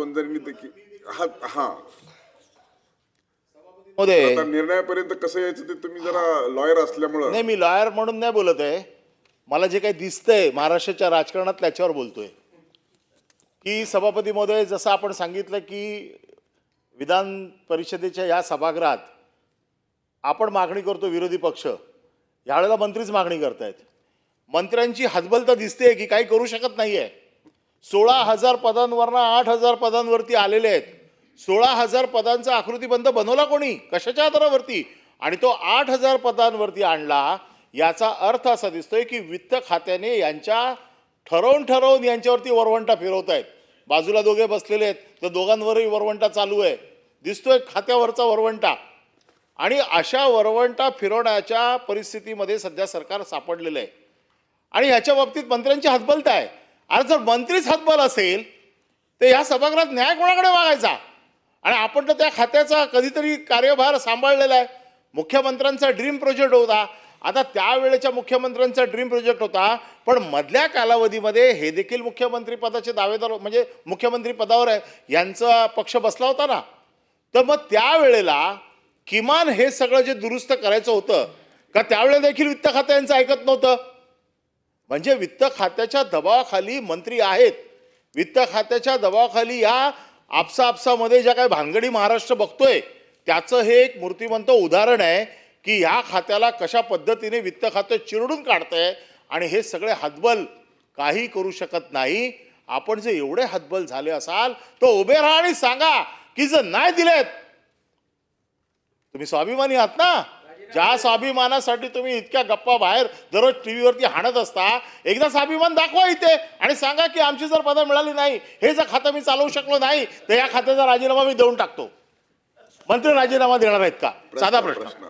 वंजारींनी देखील हा हा मध्ये आता निर्णयापर्यंत कसं यायचं ते तुम्ही जरा लॉयर असल्यामुळं नाही, मी लॉयर म्हणून नाही बोलत आहे. मला जे काही दिसतंय महाराष्ट्राच्या राजकारणात त्याच्यावर बोलतोय की सभापती महोदय, जसं आपण सांगितलं की विधान परिषदेच्या या सभागृहात आपण मागणी करतो, विरोधी पक्ष यावेळेला मंत्रीच मागणी करतायत. मंत्र्यांची हतबल तर दिसते की काही करू शकत नाहीये. 16,000 पदांवरनं 8,000 पदांवरती आलेले आहेत. 16,000 पदांचा आकृतिबंध बनवला कोणी, कशाच्या आधारावरती? आणि तो 8,000 पदांवरती आणला. याचा अर्थ असा दिसतोय की वित्त खात्याने यांच्या ठरवून यांच्यावरती वरवंटा फिरवत आहेत. बाजूला दोघे बसलेले आहेत, तर दोघांवरही वरवंटा चालू आहे. दिसतोय खात्यावरचा वरवंटा. आणि अशा वरवंटा फिरवण्याच्या परिस्थितीमध्ये सध्या सरकार सापडलेलं आहे. आणि ह्याच्या बाबतीत मंत्र्यांची हतबलता आहे. आज जर मंत्रीच हतबल असेल तर या सभागृहात न्याय कोणाकडे मागायचा? आणि आपण तर त्या खात्याचा कधीतरी कार्यभार सांभाळलेला आहे. मुख्यमंत्र्यांचा ड्रीम प्रोजेक्ट होता. आता त्यावेळेच्या मुख्यमंत्र्यांचा ड्रीम प्रोजेक्ट होता, पण मधल्या कालावधीमध्ये हे देखील मुख्यमंत्री पदाचे दावेदार, म्हणजे मुख्यमंत्री पदावर आहे, यांचा पक्ष बसला होता ना. तर मग त्यावेळेला किमान हे सगळं जे दुरुस्त करायचं होतं का, त्यावेळेला देखील वित्त खातं यांचं ऐकत नव्हतं. म्हणजे वित्त खात्याच्या दबावाखाली मंत्री आहेत. वित्त खात्याच्या दबावाखाली या आपसामध्ये ज्या काही भानगडी महाराष्ट्र बघतोय त्याचं हे एक मूर्तिमंत उदाहरण आहे की ह्या खात्याला कशा पद्धतीने वित्त खातं चिरडून काढतंय. आणि हे सगळे हतबल काही करू शकत नाही. आपण जे एवढे हतबल झाले असाल तर उभे राहा आणि सांगा की जर नाही दिलेत, तुम्ही स्वाभिमानी आहात ना. ज्या स्वाभिमानासाठी तुम्ही इतक्या गप्पा बाहेर दररोज टीव्हीवरती हाणत असता, एकदा स्वाभिमान दाखवा इथे आणि सांगा की आमची जर पदं मिळाली नाही, हे जर खातं मी चालवू शकलो नाही, तर या खात्याचा राजीनामा मी देऊन टाकतो. मंत्री राजीनामा देणार आहेत का? साधा प्रश्न.